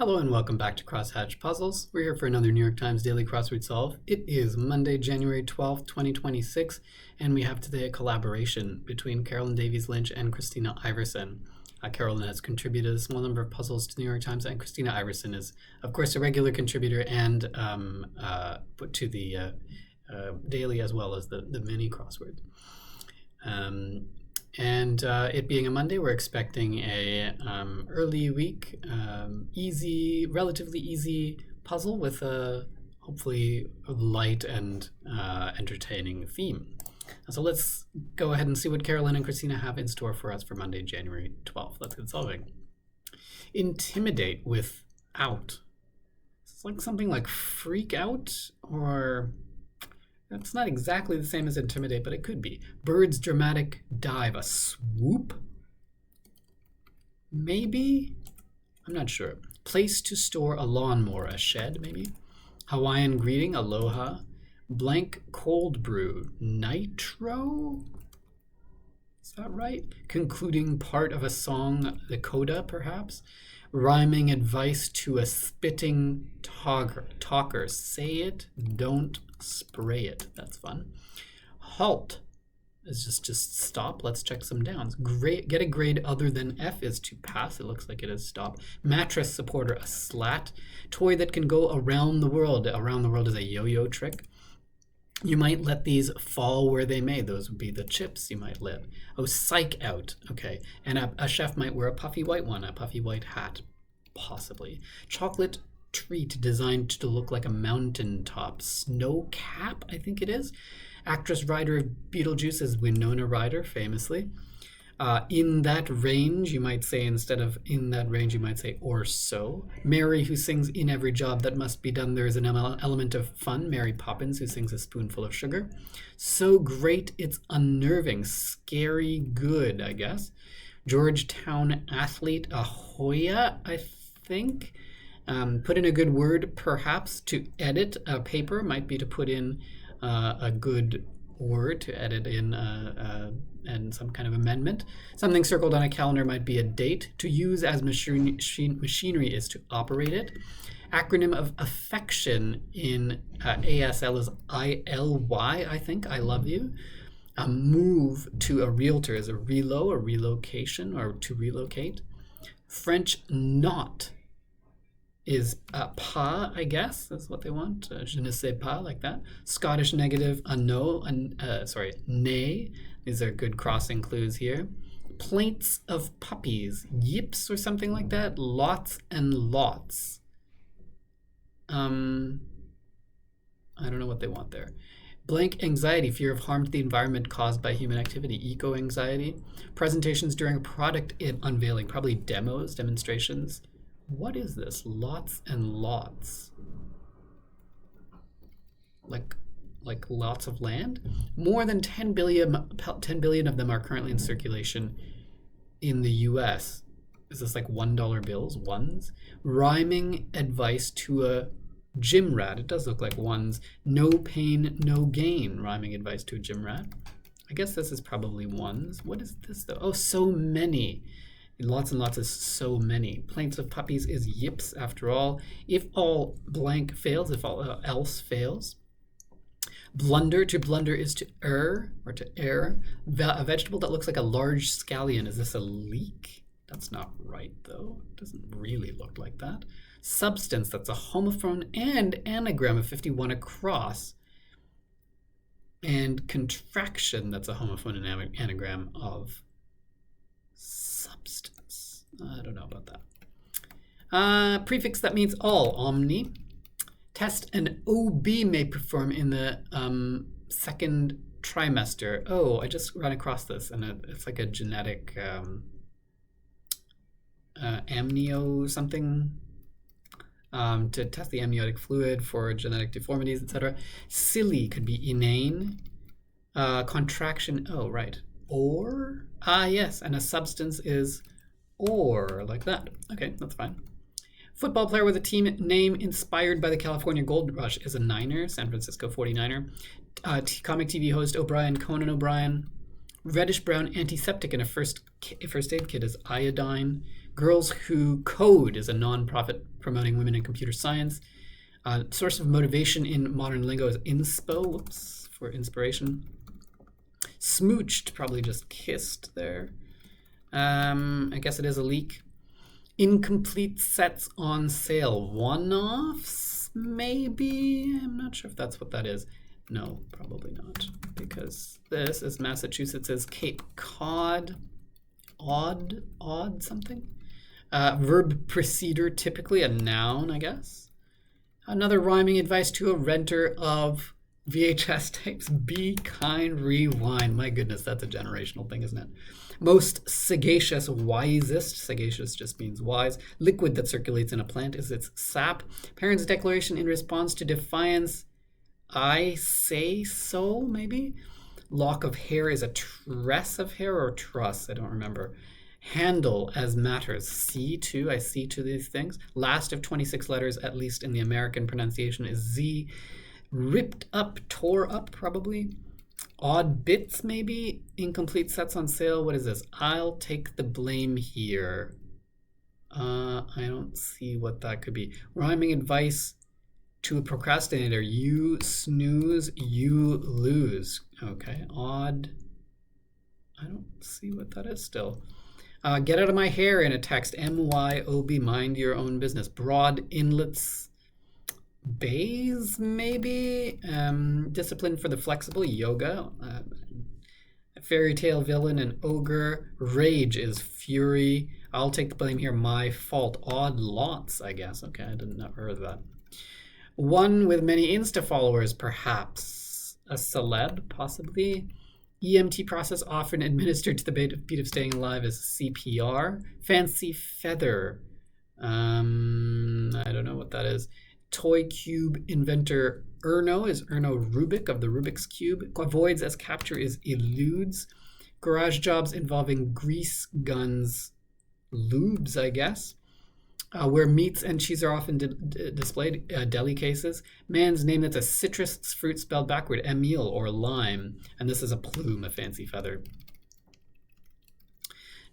Hello and welcome back to Crosshatch Puzzles. We're here for another New York Times Daily Crossword Solve. It is Monday, January 12th, 2026, and we have today a collaboration between Carolyn Davies Lynch and Christina Iverson. Carolyn has contributed a small number of puzzles to the New York Times, and Christina Iverson is, of course, a regular contributor and put to the daily as well as the mini crosswords. And it being a Monday, we're expecting a early week, relatively easy puzzle with a hopefully a light and entertaining theme. So let's go ahead and see what Carolyn and Christina have in store for us for Monday, January 12th. Let's get solving. Intimidate without. It's like something like freak out, or that's not exactly the same as intimidate, but it could be. Bird's dramatic dive, a swoop? Maybe? I'm not sure. Place to store a lawnmower, a shed, maybe? Hawaiian greeting, aloha. Blank cold brew, nitro? Is that right? Concluding part of a song, the coda, perhaps? Rhyming advice to a spitting talker. Say it, don't spray it. That's fun. Halt is just stop. Let's check some downs. Get a grade other than F is to pass. It looks like it is stop. Mattress supporter, a slat. Toy that can go around the world. Around the world is a yo-yo trick. You might let these fall where they may. Those would be the chips you might let. Oh, psych out. Okay. And a chef might wear a puffy white one, a puffy white hat, possibly. Chocolate treat designed to look like a mountaintop. Snow cap, I think it is. Actress writer of Beetlejuice is Winona Ryder, famously. In that range, you might say, instead of in that range, you might say or so. Mary, who sings in every job that must be done, there is an element of fun. Mary Poppins, who sings a spoonful of sugar. So great, it's unnerving. Scary good, I guess. Georgetown athlete, a Hoya, I think. Put in a good word, perhaps. To edit a paper might be to put in a good word, to edit in and some kind of amendment. Something circled on a calendar might be a date. To use as machinery is to operate it. Acronym of affection in ASL is ILY, I think. I love you. A move to a realtor is a relocation, or to relocate. French not is pas, I guess. That's what they want. Je ne sais pas, like that. Scottish negative, a no, nay. These are good crossing clues here. Plaints of puppies, yips or something like that. Lots and lots. I don't know what they want there. Blank anxiety, fear of harm to the environment caused by human activity. Eco anxiety. Presentations during a product unveiling, probably demos, demonstrations. What is this? Lots and lots. Like lots of land? More than 10 billion of them are currently in circulation in the US. Is this like $1 bills? Ones? Rhyming advice to a gym rat. It does look like ones. No pain, no gain. Rhyming advice to a gym rat. I guess this is probably ones. What is this though? Oh, so many. Lots and lots is so many. Plaints of puppies is yips after all. If all blank fails, if all else fails. Blunder, to blunder is to err, or to err. A vegetable that looks like a large scallion. Is this a leek? That's not right, though. It doesn't really look like that. Substance, that's a homophone and anagram of 51 across. And contraction, that's a homophone and anagram of substance. I don't know about that. Prefix that means all, omni. Test an OB may perform in the second trimester. Oh, I just ran across this, and it's like a genetic amnio something, to test the amniotic fluid for genetic deformities, etc. Silly could be inane. Contraction, oh, right. Or, yes, and a substance is or, like that. Okay, that's fine. Football player with a team name inspired by the California Gold Rush is a Niner, San Francisco 49er. Comic TV host Conan O'Brien. Reddish-brown antiseptic in a first aid kit is iodine. Girls Who Code is a non-profit promoting women in computer science. Source of motivation in modern lingo is inspo. Whoops, for inspiration. Smooched, probably just kissed there. I guess it is a leak. Incomplete sets on sale. One-offs, maybe? I'm not sure if that's what that is. No, probably not, because this is Massachusetts' Cape Cod. Odd something. Verb preceder, typically a noun, I guess. Another rhyming advice to a renter of VHS tapes: be kind, rewind. My goodness, that's a generational thing, isn't it? Most sagacious, wisest. Sagacious just means wise. Liquid that circulates in a plant is its sap. Parents' declaration in response to defiance: I say so, maybe? Lock of hair is a tress of hair or truss, I don't remember. Handle as matters. See to, I see to these things. Last of 26 letters, at least in the American pronunciation, is Z. Ripped up, tore up, probably. Odd bits, maybe. Incomplete sets on sale. What is this? I'll take the blame here. I don't see what that could be. Rhyming advice to a procrastinator: you snooze, you lose. Okay, odd. I don't see what that is still. Get out of my hair in a text. MYOB, mind your own business. Broad inlets. Bays, maybe. Discipline for the flexible. Yoga. Fairy tale villain and ogre. Rage is fury. I'll take the blame here. My fault. Odd lots, I guess. Okay, I didn't never heard of that. One with many Insta followers, perhaps. A celeb, possibly. EMT process often administered to the beat of staying alive is CPR. Fancy feather. I don't know what that is. Toy cube inventor Erno is Erno Rubik of the Rubik's Cube. Avoids as capture is eludes. Garage jobs involving grease guns. Lubes, I guess. Where meats and cheese are often displayed, deli cases. Man's name that's a citrus fruit spelled backward, Emil or lime. And this is a plume, a fancy feather.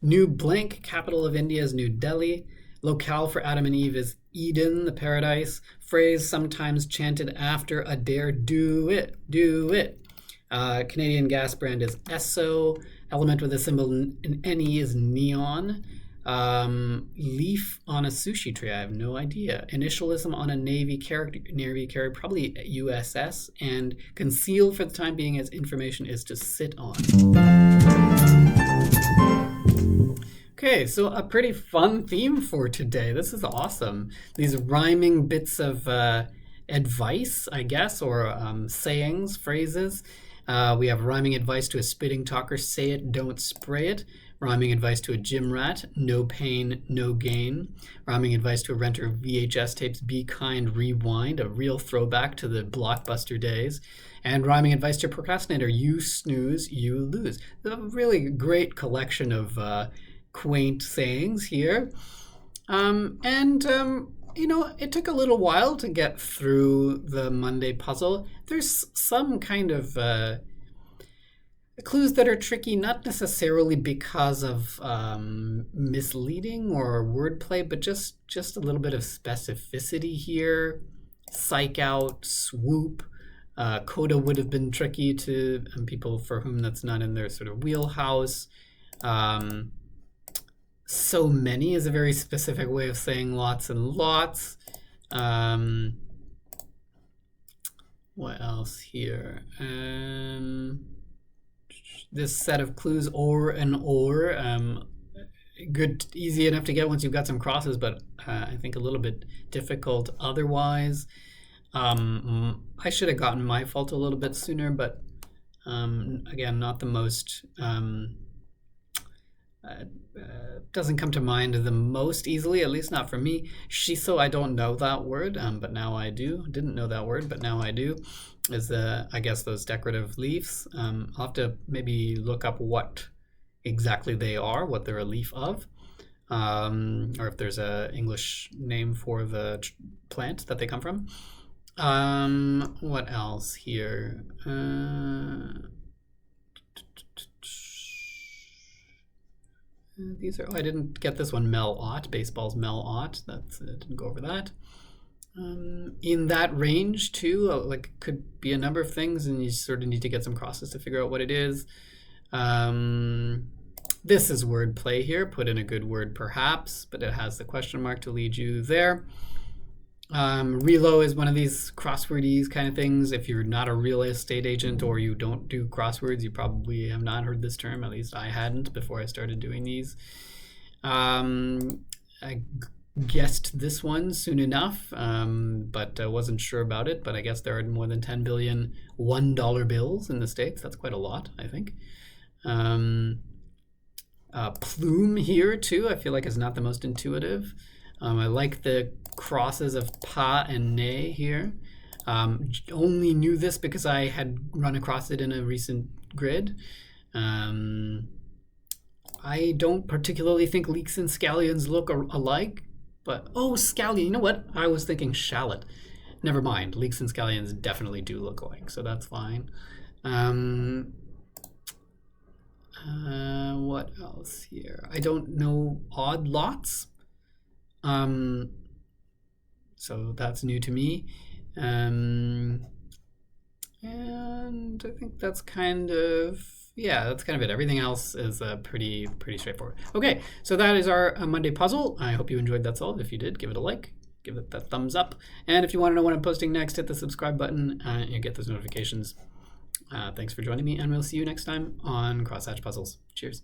New blank, capital of India is New Delhi. Locale for Adam and Eve is Eden, the paradise. Phrase sometimes chanted after a dare: do it, do it. Canadian gas brand is Esso. Element with a symbol in NE is neon. Leaf on a sushi tray, I have no idea. Initialism on a Navy carrier, probably USS. And conceal for the time being as information is to sit on. Okay, so a pretty fun theme for today. This is awesome. These rhyming bits of advice, I guess, or sayings, phrases. We have rhyming advice to a spitting talker: say it, don't spray it. Rhyming advice to a gym rat: no pain, no gain. Rhyming advice to a renter of VHS tapes: be kind, rewind, a real throwback to the Blockbuster days. And rhyming advice to a procrastinator: you snooze, you lose. A really great collection of quaint sayings here. You know, it took a little while to get through the Monday puzzle. There's some kind of clues that are tricky, not necessarily because of misleading or wordplay, but just a little bit of specificity here. Psych out, swoop. Coda would have been tricky to people for whom that's not in their sort of wheelhouse. So many is a very specific way of saying lots and lots. What else here? This set of clues, or and or, good, easy enough to get once you've got some crosses, but I think a little bit difficult otherwise. I should have gotten my fault a little bit sooner, but again, not the most doesn't come to mind the most easily, at least not for me. Shiso, I don't know that word, but now I do. Didn't know that word, but now I do. Is I guess those decorative leaves. I'll have to maybe look up what exactly they are, what they're a leaf of, or if there's a English name for the plant that they come from. What else here? These are, oh, I didn't get this one, Mel-Ott, baseball's Mel-Ott. I didn't go over that. In that range too, like could be a number of things, and you sort of need to get some crosses to figure out what it is. This is wordplay here, put in a good word perhaps, but it has the question mark to lead you there. Relo is one of these crosswordese kind of things. If you're not a real estate agent or you don't do crosswords, you probably have not heard this term. At least I hadn't before I started doing these. I guessed this one soon enough, but wasn't sure about it. But I guess there are more than 10 billion $1 bills in the States. That's quite a lot, I think. Plume here too, I feel like is not the most intuitive. I like the crosses of pa and ne here. Only knew this because I had run across it in a recent grid. I don't particularly think leeks and scallions look alike, but oh, scallion, you know what? I was thinking shallot. Never mind, leeks and scallions definitely do look alike, so that's fine. What else here? I don't know odd lots. So that's new to me. And I think that's kind of, yeah, that's kind of it. Everything else is pretty straightforward. Okay, so that is our Monday puzzle. I hope you enjoyed that solve. If you did, give it a like, give it that thumbs up. And if you want to know what I'm posting next, hit the subscribe button and you get those notifications. Thanks for joining me, and we'll see you next time on Crosshatch Puzzles. Cheers.